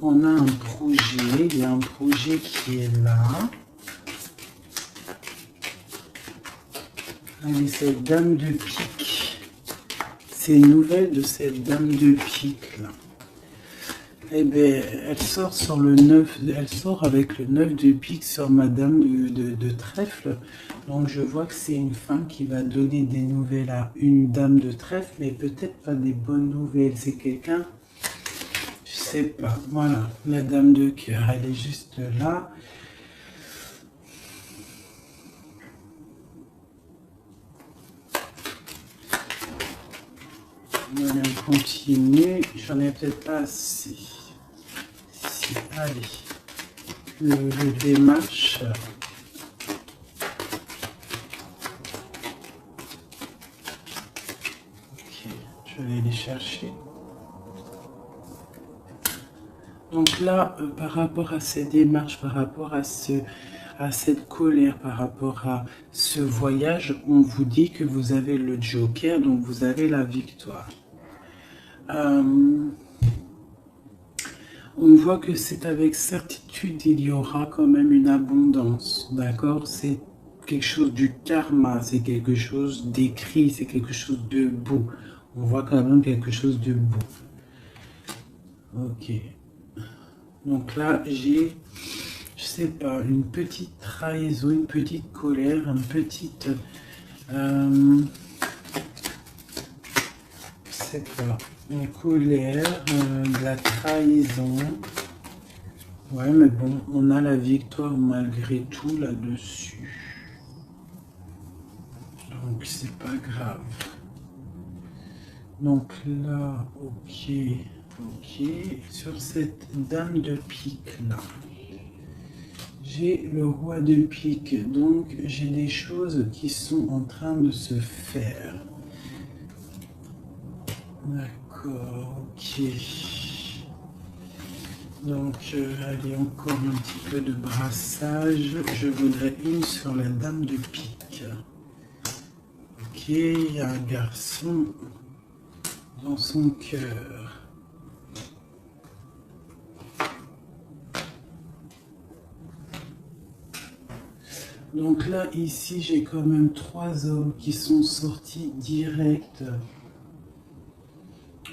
On a un projet, il y a un projet qui est là. Allez, cette dame de pique. C'est une nouvelle de cette dame de pique là. Eh bien, elle sort sur le 9, elle sort avec le 9 de pique sur madame de trèfle. Donc je vois que c'est une femme qui va donner des nouvelles à une dame de trèfle, mais peut-être pas des bonnes nouvelles. C'est quelqu'un, je sais pas. Voilà, la dame de cœur, elle est juste là. On va continuer. J'en ai peut-être pas assez. Si, allez. Le démarche. Ok, je vais les chercher. Donc là, par rapport à ces démarches, par rapport à cette colère, par rapport à ce voyage, on vous dit que vous avez le joker, donc vous avez la victoire. On voit que c'est avec certitude, il y aura quand même une abondance, d'accord? C'est quelque chose du karma, c'est quelque chose d'écrit, c'est quelque chose de beau. On voit quand même quelque chose de beau. Ok. Donc là, j'ai, je sais pas, une petite trahison, une petite colère, une petite... je sais pas, une colère, de la trahison. Ouais, mais bon, on a la victoire malgré tout là-dessus. Donc, c'est pas grave. Donc là, ok, ok. Sur cette dame de pique là, j'ai le roi de pique. Donc, j'ai des choses qui sont en train de se faire. D'accord, ok. Donc, allez, encore un petit peu de brassage. Je voudrais une sur la dame de pique. Ok, il y a un garçon dans son cœur. Donc là, ici, j'ai quand même 3 hommes qui sont sortis direct.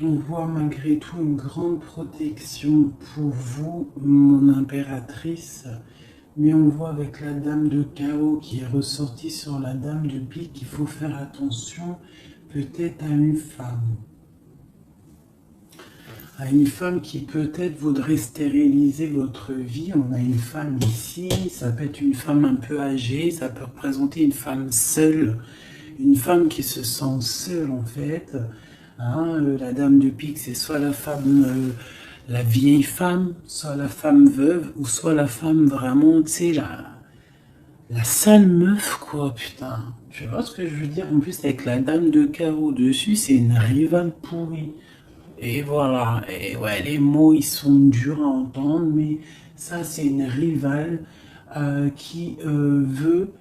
On voit malgré tout une grande protection pour vous, mon impératrice. Mais on voit avec la dame de chaos qui est ressortie sur la dame de pique qu'il faut faire attention peut-être à une femme. À une femme qui peut-être voudrait stériliser votre vie. On a une femme ici, ça peut être une femme un peu âgée, ça peut représenter une femme seule. Une femme qui se sent seule en fait. Hein, la dame de pique, c'est soit la femme, la vieille femme, soit la femme veuve, ou soit la femme vraiment, tu sais, la sale meuf, quoi, putain. Tu vois ce que je veux dire? En plus, avec la dame de carreau dessus, c'est une rivale pourrie. Et voilà, et ouais, les mots, ils sont durs à entendre, mais ça, c'est une rivale qui veut...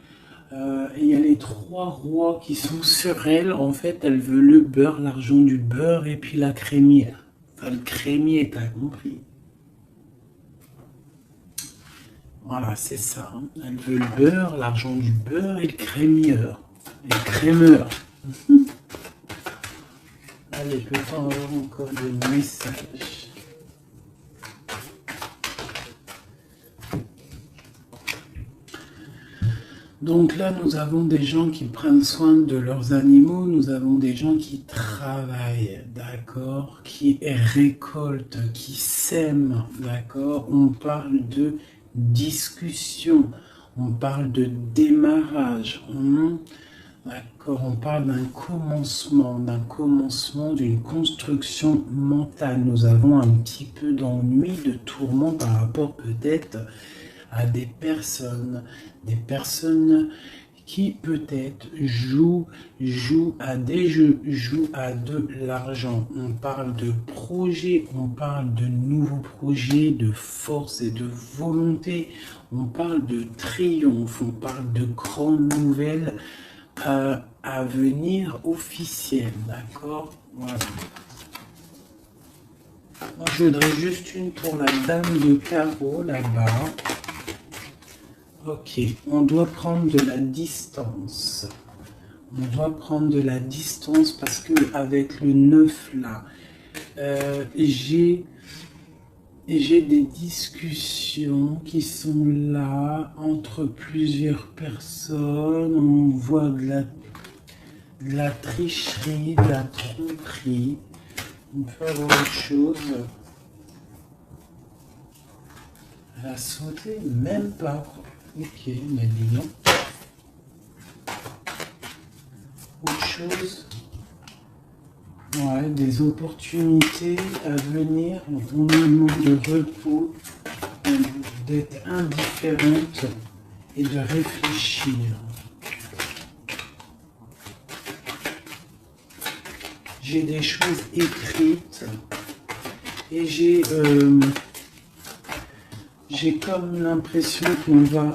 il y a les 3 rois qui sont sur elle. En fait, elle veut le beurre, l'argent du beurre et puis la crémière. Enfin, le crémier, t'as compris. Voilà, c'est ça. Hein. Elle veut le beurre, l'argent du beurre et le crémieur. Et le crémeur. Allez, peut-on avoir encore des messages? Donc là, nous avons des gens qui prennent soin de leurs animaux, nous avons des gens qui travaillent, d'accord, qui récoltent, qui sèment, d'accord. On parle de discussion, on parle de démarrage, d'accord. On parle d'un commencement, d'une construction mentale. Nous avons un petit peu d'ennui, de tourment par rapport peut-être à des personnes qui peut-être jouent à des jeux, jouent à de l'argent. On parle de projets, on parle de nouveaux projets, de force et de volonté. On parle de triomphe, on parle de grandes nouvelles. à venir officiel, d'accord? Voilà. Moi, je voudrais juste une pour la dame de carreau là-bas. Ok, on doit prendre de la distance. On doit prendre de la distance parce que avec le 9 là, j'ai des discussions qui sont là entre plusieurs personnes. On voit de la tricherie, de la tromperie. On peut avoir autre chose. Elle a sauté, même pas. Ok, mais dis donc. Autre chose. Ouais, des opportunités à venir. On nous demande de repos, d'être indifférente et de réfléchir. J'ai des choses écrites et j'ai comme l'impression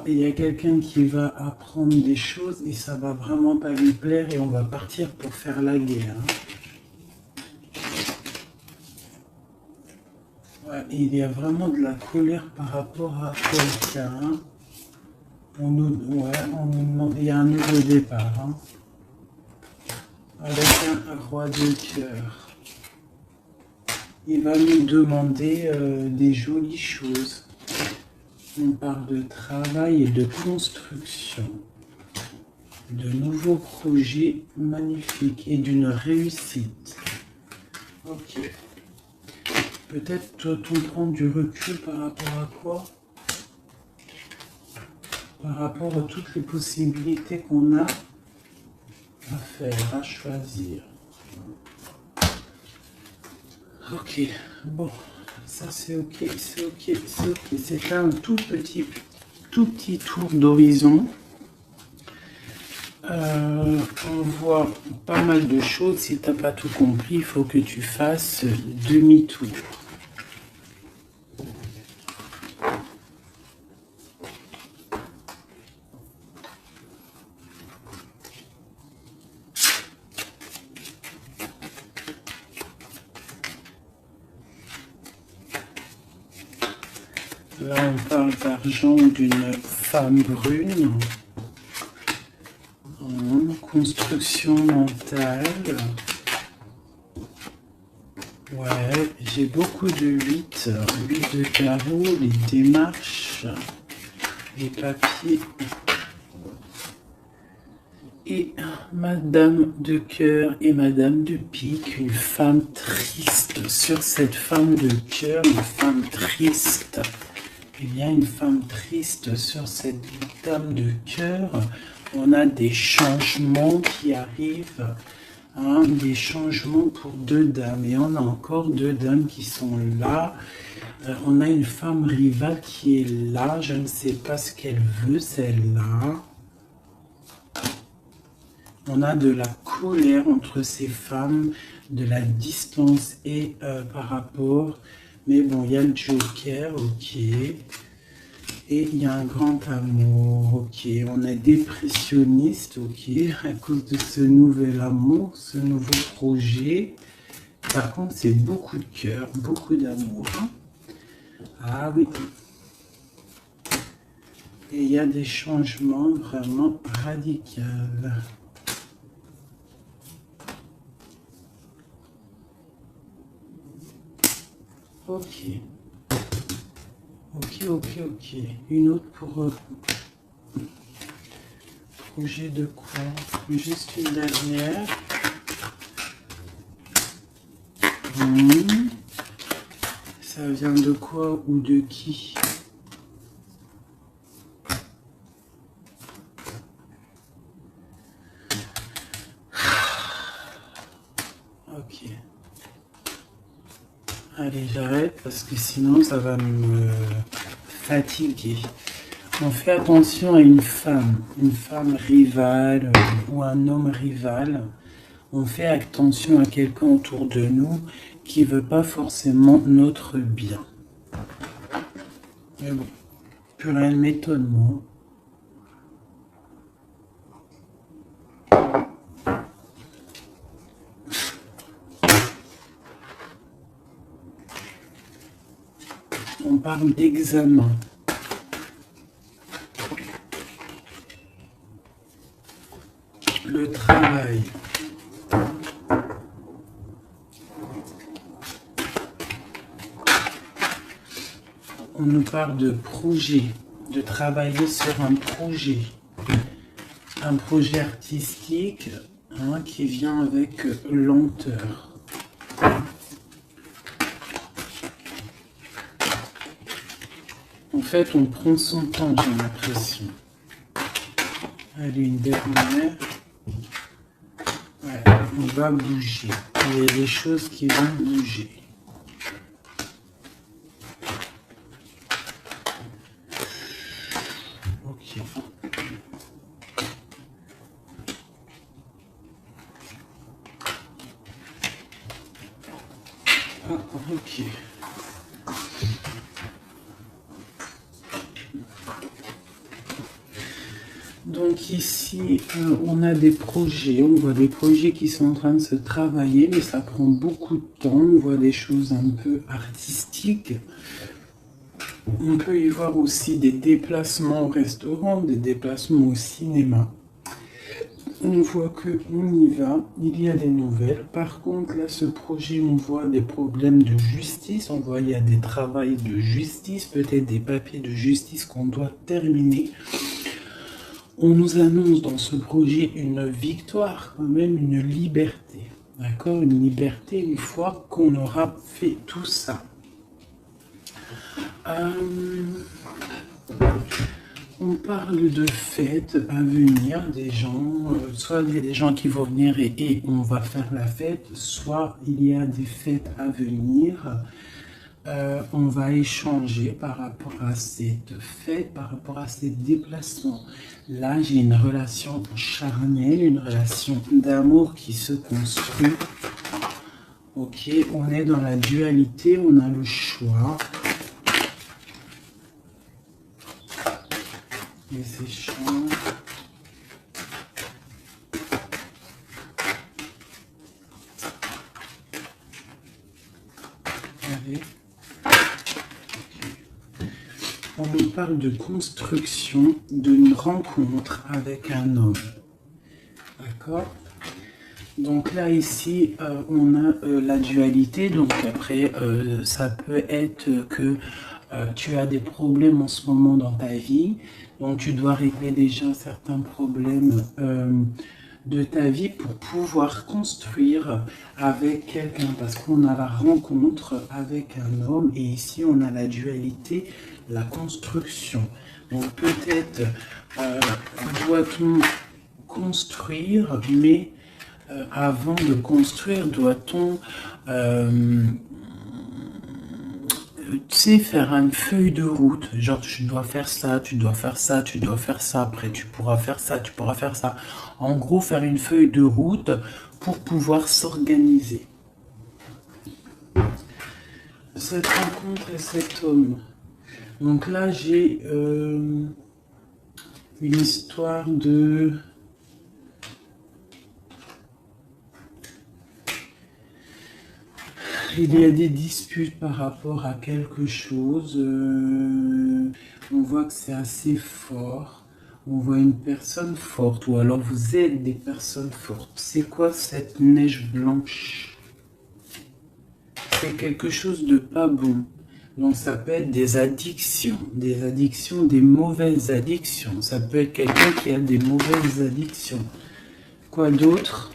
il y a quelqu'un qui va apprendre des choses et ça va vraiment pas lui plaire et on va partir pour faire la guerre. Ouais, il y a vraiment de la colère par rapport à quelqu'un. On nous demande, il y a un nouveau départ. Hein, avec un roi de cœur. Il va nous demander des jolies choses. On parle de travail et de construction, de nouveaux projets magnifiques et d'une réussite. Ok. Peut-être doit-on prendre du recul par rapport à quoi? Par rapport à toutes les possibilités qu'on a à faire, à choisir. Ok, bon. Ça c'est ok, c'est ok, c'est ok. C'est un tout petit tour d'horizon. On voit pas mal de choses. Si t'as pas tout compris, il faut que tu fasses demi-tour. Là, on parle d'argent d'une femme brune. Construction mentale. Ouais, j'ai beaucoup de 8 de carreau, les démarches, les papiers. Et Madame de cœur et Madame de pique, une femme triste. Sur cette femme de cœur, une femme triste. Il y a une femme triste sur cette dame de cœur. On a des changements qui arrivent, hein, des changements pour 2 dames. Et on a encore 2 dames qui sont là. On a une femme rivale qui est là. Je ne sais pas ce qu'elle veut, celle-là. On a de la colère entre ces femmes, de la distance et par rapport. Mais bon, il y a le Joker, ok. Et il y a un grand amour, ok. On est dépressionniste, ok. À cause de ce nouvel amour, ce nouveau projet. Par contre, c'est beaucoup de cœur, beaucoup d'amour. Hein. Ah oui. Et il y a des changements vraiment radicaux. Ok. Ok. Une autre pour projet de quoi? Juste une dernière. Ça vient de quoi ou de qui? Ok. Allez, j'arrête parce que sinon ça va me fatiguer. On fait attention à une femme rivale ou un homme rival. On fait attention à quelqu'un autour de nous qui veut pas forcément notre bien. Mais bon, plus rien ne m'étonne, moi. On parle d'examen. Le travail. On nous parle de projet, de travailler sur un projet artistique qui vient avec lenteur. En fait, on prend son temps, j'ai l'impression. Allez, une dernière. Ouais, on va bouger. Il y a des choses qui vont bouger. Ok. Ah, ok. Donc ici, on a des projets, on voit des projets qui sont en train de se travailler, mais ça prend beaucoup de temps, on voit des choses un peu artistiques. On peut y voir aussi des déplacements au restaurant, des déplacements au cinéma. On voit qu'on y va, il y a des nouvelles. Par contre, là, ce projet, on voit des problèmes de justice, on voit il y a des travaux de justice, peut-être des papiers de justice qu'on doit terminer. On nous annonce dans ce projet une victoire, quand même une liberté. D'accord? Une liberté une fois qu'on aura fait tout ça. On parle de fêtes à venir, des gens, soit il y a des gens qui vont venir et on va faire la fête, soit il y a des fêtes à venir. On va échanger par rapport à cette fête, par rapport à ces déplacements. Là, j'ai une relation charnelle, une relation d'amour qui se construit. Ok, on est dans la dualité, on a le choix. Les échanges. Allez. On nous parle de construction d'une rencontre avec un homme. D'accord? Donc là, ici, on a la dualité. Donc après, ça peut être que tu as des problèmes en ce moment dans ta vie. Donc tu dois régler déjà certains problèmes de ta vie pour pouvoir construire avec quelqu'un. Parce qu'on a la rencontre avec un homme. Et ici, on a la dualité, la construction. Donc peut-être doit-on construire, mais avant de construire, doit-on tu sais, faire une feuille de route, genre tu dois faire ça, tu dois faire ça, tu dois faire ça, après tu pourras faire ça, tu pourras faire ça. En gros, faire une feuille de route pour pouvoir s'organiser. Cette rencontre et cet homme. Donc là, j'ai une histoire de... Il y a des disputes par rapport à quelque chose. On voit que c'est assez fort. On voit une personne forte, ou alors vous êtes des personnes fortes. C'est quoi cette neige blanche? C'est quelque chose de pas bon. Donc ça peut être des addictions, des mauvaises addictions. Ça peut être quelqu'un qui a des mauvaises addictions. Quoi d'autre?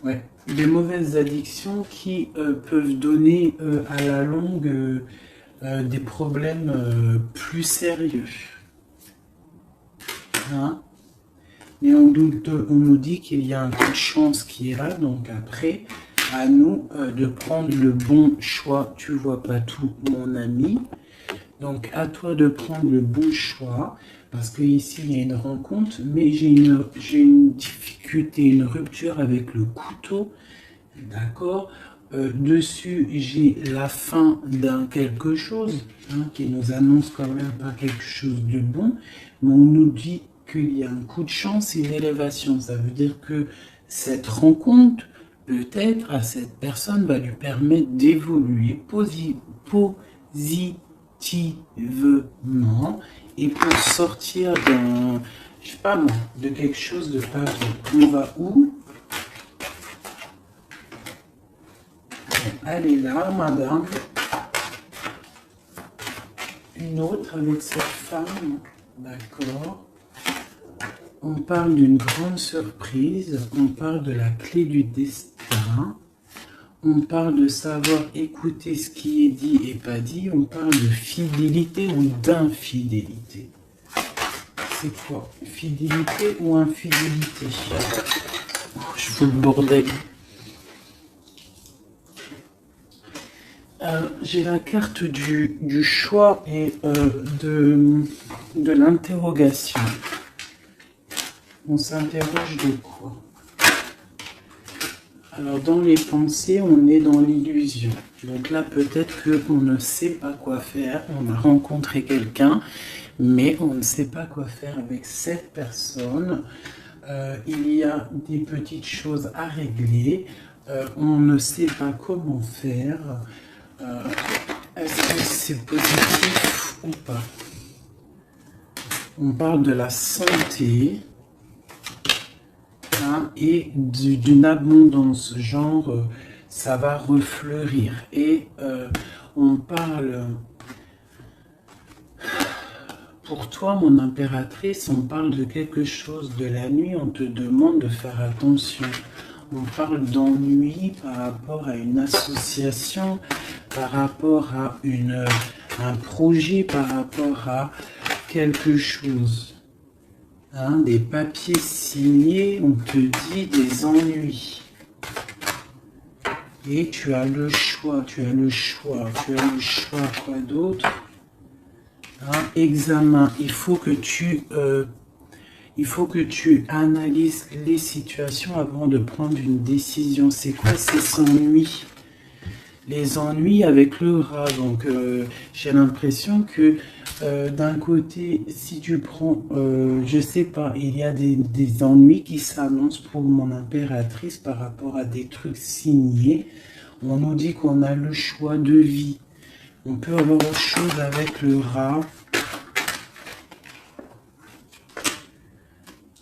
Ouais, des mauvaises addictions qui peuvent donner à la longue des problèmes plus sérieux. Hein? Et on nous dit qu'il y a un coup de chance qui est là, donc après, à nous de prendre le bon choix. Tu vois pas tout, mon ami. Donc à toi de prendre le bon choix. Parce qu'ici, il y a une rencontre, mais j'ai une difficulté, une rupture avec le couteau. D'accord? Dessus, j'ai la fin d'un quelque chose qui nous annonce quand même pas quelque chose de bon. Mais on nous dit qu'il y a un coup de chance et une élévation. Ça veut dire que cette rencontre peut-être à cette personne va lui permettre d'évoluer positivement et pour sortir d'un, je sais pas moi, de quelque chose de pas bien. On va où? Elle est là, madame. Une autre avec cette femme. D'accord. On parle d'une grande surprise. On parle de la clé du destin. On parle de savoir écouter ce qui est dit et pas dit. On parle de fidélité ou d'infidélité. C'est quoi? Fidélité ou infidélité? Oh, je veux le bordel. J'ai la carte du choix et de l'interrogation. On s'interroge de quoi? Alors, dans les pensées, on est dans l'illusion. Donc là, peut-être qu'on ne sait pas quoi faire. On a rencontré quelqu'un, mais on ne sait pas quoi faire avec cette personne. Il y a des petites choses à régler. On ne sait pas comment faire. Est-ce que c'est positif ou pas? On parle de la santé hein, et d'une abondance, genre ça va refleurir. Et on parle, pour toi mon impératrice, on parle de quelque chose de la nuit, on te demande de faire attention. On parle d'ennui par rapport à une association, par rapport à un projet, par rapport à quelque chose. Hein, des papiers signés, on te dit des ennuis. Et tu as le choix, quoi d'autre? Hein, examen, il faut que tu analyses les situations avant de prendre une décision. C'est quoi ces ennuis? Les ennuis avec le rat. Donc, j'ai l'impression que d'un côté, si tu prends, je sais pas, il y a des ennuis qui s'annoncent pour mon impératrice par rapport à des trucs signés. On nous dit qu'on a le choix de vie. On peut avoir autre chose avec le rat.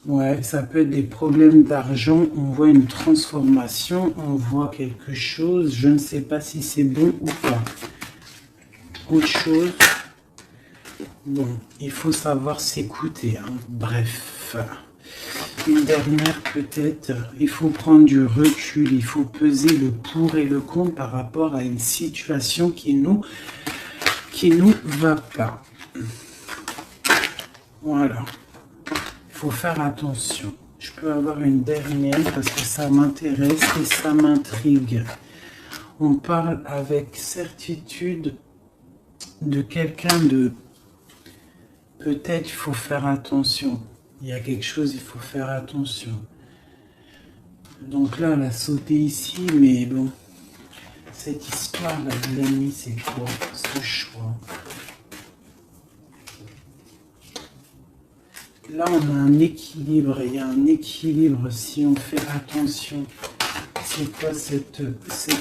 Ouais, ça peut être des problèmes d'argent, on voit une transformation, on voit quelque chose, je ne sais pas si c'est bon ou pas. Autre chose, bon, il faut savoir s'écouter, hein. Bref. Une dernière peut-être, il faut prendre du recul, il faut peser le pour et le contre par rapport à une situation qui nous va pas. Voilà. Il faut faire attention. Je peux avoir une dernière parce que ça m'intéresse et ça m'intrigue. On parle avec certitude de quelqu'un de... Peut-être il faut faire attention. Il y a quelque chose, il faut faire attention. Donc là, elle a sauté ici, mais bon. Cette histoire-là de la nuit, c'est quoi ce choix? Là, on a un équilibre. Il y a un équilibre si on fait attention. C'est quoi cet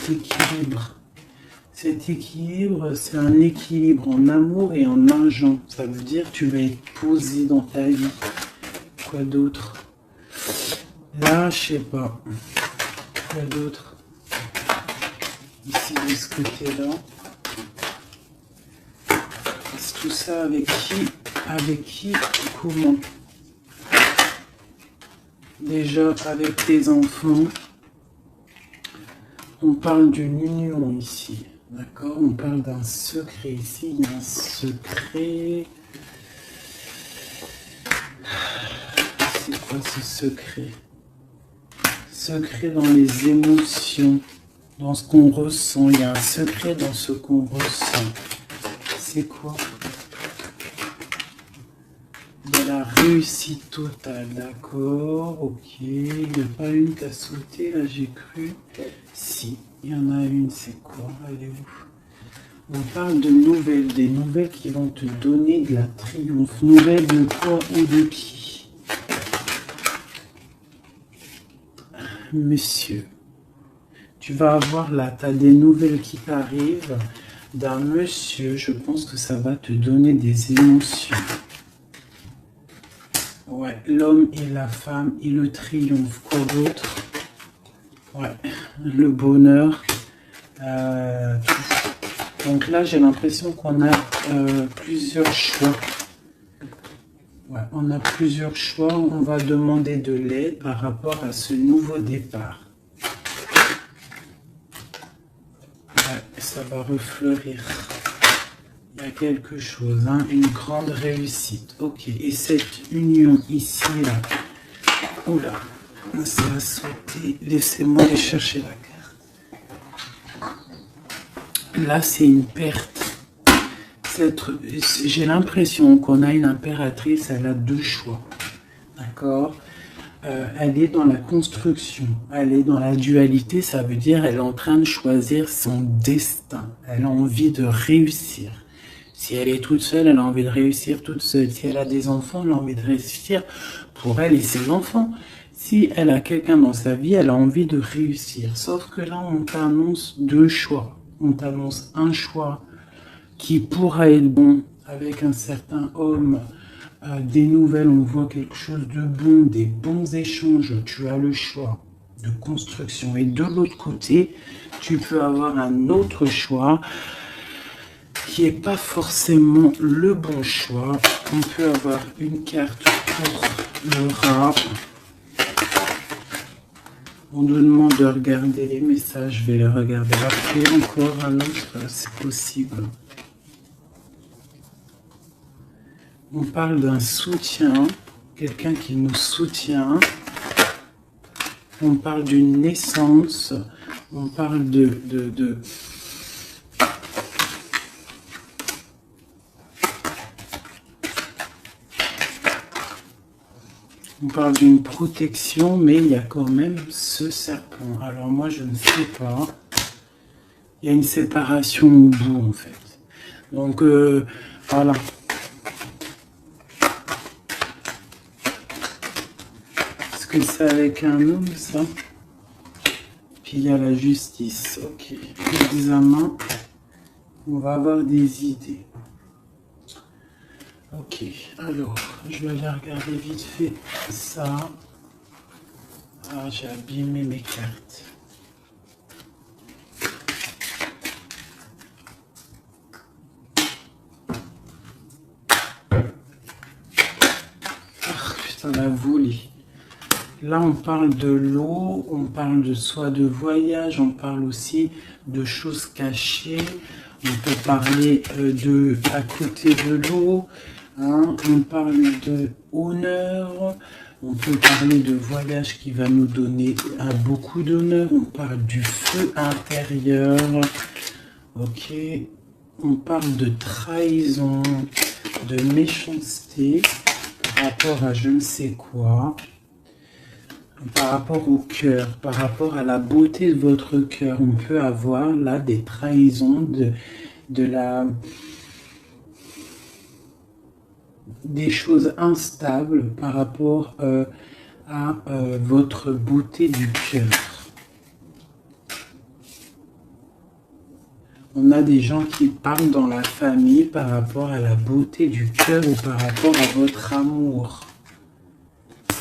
équilibre? Cet équilibre, c'est un équilibre en amour et en argent. Ça veut dire que tu vas être posé dans ta vie. Quoi d'autre? Là, je sais pas. Quoi d'autre? Ici, de ce côté-là. C'est tout ça avec qui? Avec qui? Comment? Déjà, avec tes enfants. On parle d'une union ici. D'accord? On parle d'un secret ici. Il y a un secret. C'est quoi ce secret? Secret dans les émotions. Dans ce qu'on ressent. Il y a un secret dans ce qu'on ressent. C'est quoi? De la réussite totale, d'accord, ok. Il n'y a pas une qui a sauté, là j'ai cru. Si, il y en a une, c'est quoi? Elle est où? On parle de nouvelles, des nouvelles qui vont te donner de la triomphe. Nouvelles de quoi ou de qui? Monsieur. Tu vas avoir là, tu as des nouvelles qui t'arrivent d'un monsieur. Je pense que ça va te donner des émotions. Ouais, l'homme et la femme et le triomphe. Quoi d'autre? Ouais, le bonheur. Donc là, j'ai l'impression qu'on a plusieurs choix. Ouais, on a plusieurs choix. On va demander de l'aide par rapport à ce nouveau départ. Ouais, ça va refleurir. Il y a quelque chose, hein, une grande réussite. Ok, et cette union ici, là. Oula, ça a sauté. Laissez-moi aller chercher la carte. Là, c'est une perte. J'ai l'impression qu'on a une impératrice, elle a deux choix. D'accord? Elle est dans la construction, elle est dans la dualité, ça veut dire elle est en train de choisir son destin. Elle a envie de réussir. Si elle est toute seule, elle a envie de réussir toute seule. Si elle a des enfants, elle a envie de réussir pour elle et ses enfants. Si elle a quelqu'un dans sa vie, elle a envie de réussir. Sauf que là, on t'annonce deux choix. On t'annonce un choix qui pourra être bon avec un certain homme, des nouvelles, on voit quelque chose de bon, des bons échanges, tu as le choix de construction. Et de l'autre côté, tu peux avoir un autre choix qui n'est pas forcément le bon choix. On peut avoir une carte pour le rat. On nous demande de regarder les messages, je vais les regarder après. Encore un autre, c'est possible. On parle d'un soutien, quelqu'un qui nous soutient. On parle d'une naissance. On parle On parle d'une protection, mais il y a quand même ce serpent. Alors moi, je ne sais pas. Il y a une séparation au bout, en fait. Donc, voilà. C'est avec un homme, ça. Puis il y a la justice. Ok. L'examen. On va avoir des idées. Ok. Alors, je vais aller regarder vite fait ça. Ah, j'ai abîmé mes cartes. Ah, putain, la volée. Là, on parle de l'eau, on parle de soit de voyage, on parle aussi de choses cachées. On peut parler de à côté de l'eau, hein, on parle de honneur, on peut parler de voyage qui va nous donner beaucoup d'honneur, on parle du feu intérieur, ok, on parle de trahison, de méchanceté par rapport à je ne sais quoi. Par rapport au cœur, par rapport à la beauté de votre cœur, on peut avoir là des trahisons, des choses instables par rapport à votre beauté du cœur. On a des gens qui parlent dans la famille par rapport à la beauté du cœur ou par rapport à votre amour.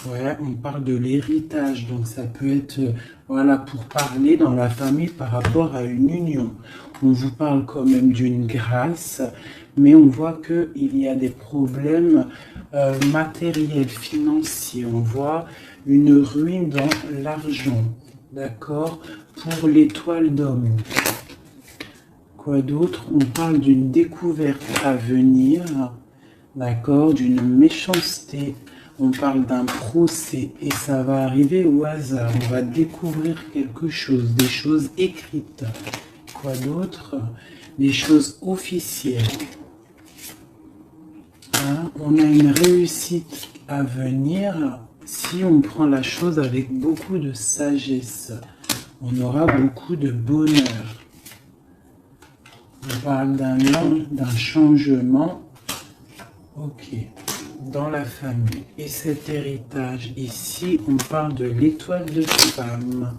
Ouais, on parle de l'héritage, donc ça peut être, voilà, pour parler dans la famille par rapport à une union. On vous parle quand même d'une grâce, mais on voit qu'il y a des problèmes matériels, financiers. On voit une ruine dans l'argent, d'accord, pour l'étoile d'homme. Quoi d'autre? On parle d'une découverte à venir, d'accord, d'une méchanceté. On parle d'un procès et ça va arriver au hasard. On va découvrir quelque chose, des choses écrites. Quoi d'autre? Des choses officielles. Hein? On a une réussite à venir si on prend la chose avec beaucoup de sagesse. On aura beaucoup de bonheur. On parle d'un changement. Ok. Dans la famille. Et cet héritage, ici, on parle de l'étoile de femme.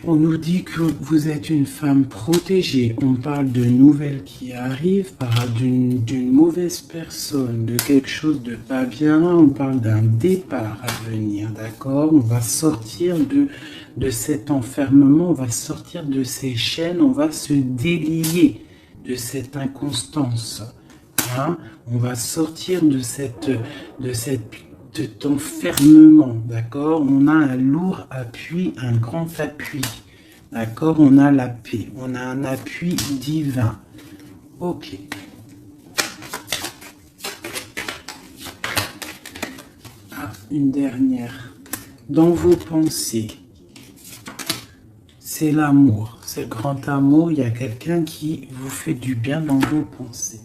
On nous dit que vous êtes une femme protégée. On parle de nouvelles qui arrivent, d'une mauvaise personne, de quelque chose de pas bien. On parle d'un départ à venir, d'accord? On va sortir de cet enfermement, on va sortir de ces chaînes, on va se délier de cette inconstance. Hein? On va sortir de cet enfermement, d'accord? On a un lourd appui, un grand appui, d'accord? On a la paix, on a un appui divin. Ok. Ah, une dernière. Dans vos pensées, c'est l'amour, c'est le grand amour. Il y a quelqu'un qui vous fait du bien dans vos pensées.